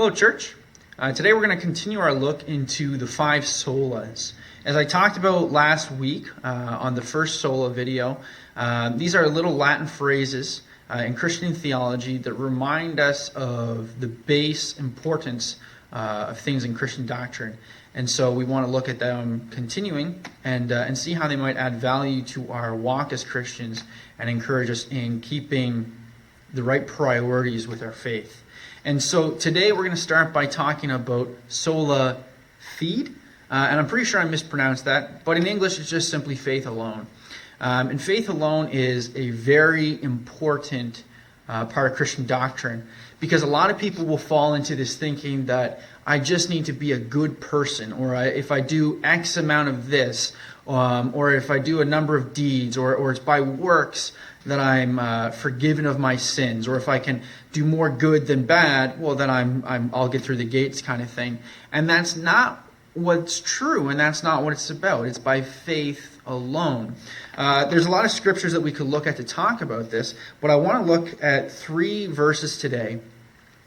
Hello, church. Today we're going to continue our look into the 5 solas. As I talked about last week on the first sola video, these are little Latin phrases in Christian theology that remind us of the base importance of things in Christian doctrine. And so we want to look at them continuing and see how they might add value to our walk as Christians and encourage us in keeping the right priorities with our faith. And so today we're going to start by talking about Sola Fide. And I'm pretty sure I mispronounced that, but in English it's just simply faith alone. And faith alone is a very important part of Christian doctrine, because a lot of people will fall into this thinking that I just need to be a good person, or if I do X amount of this, or if I do a number of deeds, or it's by works that I'm forgiven of my sins, or if I can do more good than bad, well then I'll get through the gates, kind of thing. And that's not what's true, and that's not what it's about. It's by faith alone. There's a lot of scriptures that we could look at to talk about this, but I want to look at 3 verses today,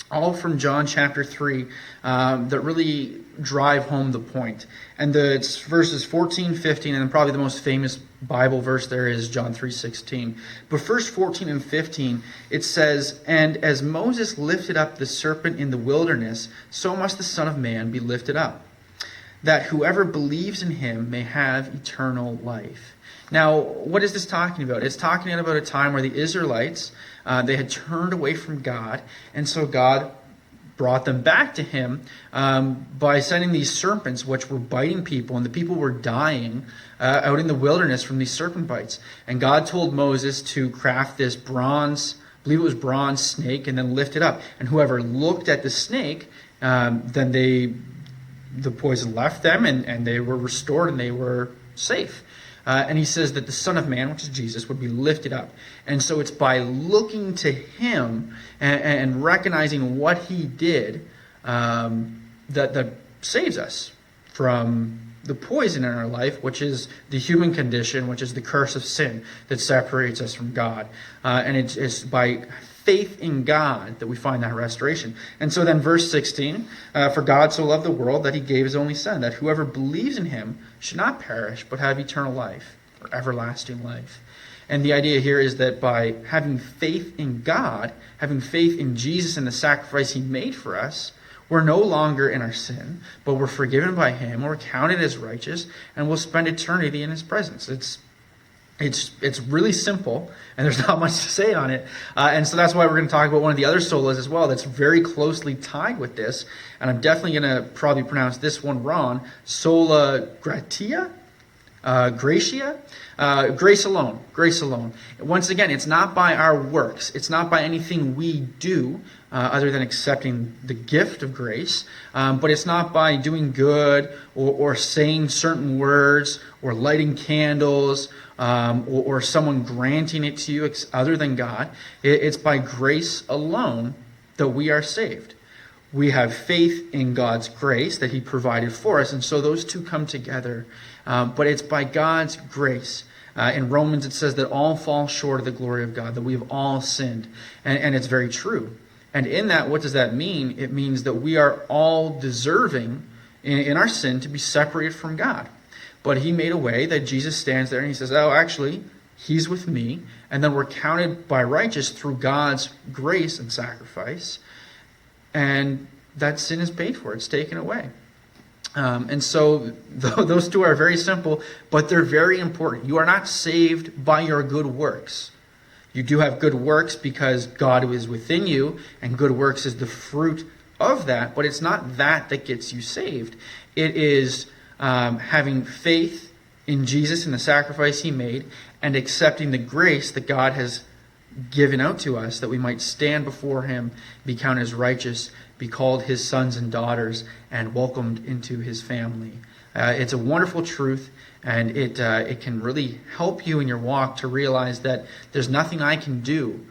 all from John chapter 3, that really drive home the point. And it's verses 14, 15, and probably the most famous Bible verse there is John 3:16. But first 14 and 15, it says, "And as Moses lifted up the serpent in the wilderness, so must the Son of Man be lifted up, that whoever believes in him may have eternal life." Now, what is this talking about? It's talking about a time where the Israelites, they had turned away from God, and so God brought them back to him by sending these serpents, which were biting people, and the people were dying out in the wilderness from these serpent bites. And God told Moses to craft this bronze, I believe it was bronze snake, and then lift it up. And whoever looked at the snake, then the poison left them, and they were restored, and they were safe. And he says that the Son of Man, which is Jesus, would be lifted up. And so it's by looking to him and recognizing what he did that saves us from the poison in our life, which is the human condition, which is the curse of sin that separates us from God. And it's by faith in God that we find that restoration. And so then verse 16, "For God so loved the world that he gave his only Son, that whoever believes in him should not perish, but have eternal life," or everlasting life. And the idea here is that by having faith in God, having faith in Jesus and the sacrifice he made for us, we're no longer in our sin, but we're forgiven by him, we're counted as righteous, and we'll spend eternity in his presence. It's really simple, and there's not much to say on it. And so that's why we're going to talk about one of the other solas as well that's very closely tied with this. And I'm definitely going to probably pronounce this one wrong. Sola Gratia? Gratia? Grace alone. Grace alone. Once again, it's not by our works. It's not by anything we do other than accepting the gift of grace. But it's not by doing good or saying certain words or lighting candles or someone granting it to you other than God. It's by grace alone that we are saved. We have faith in God's grace that he provided for us, and so those two come together. But it's by God's grace. In Romans it says that all fall short of the glory of God, that we have all sinned. And it's very true. And in that, what does that mean? It means that we are all deserving in our sin to be separated from God. But he made a way that Jesus stands there and he says, oh, actually, he's with me. And then we're counted by righteous through God's grace and sacrifice. And that sin is paid for. It's taken away. And so those two are very simple, but they're very important. You are not saved by your good works. You do have good works because God is within you, and good works is the fruit of that. But it's not that gets you saved. It is having faith in Jesus and the sacrifice he made, and accepting the grace that God has given out to us, that we might stand before him, be counted as righteous, be called his sons and daughters, and welcomed into his family. It's a wonderful truth, and it can really help you in your walk to realize that there's nothing I can do.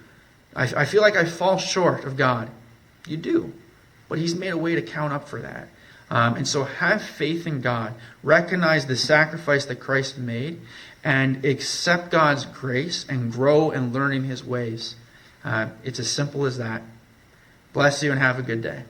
I feel like I fall short of God. You do, but he's made a way to count up for that. And so have faith in God. Recognize the sacrifice that Christ made, and accept God's grace and grow in learning his ways. It's as simple as that. Bless you and have a good day.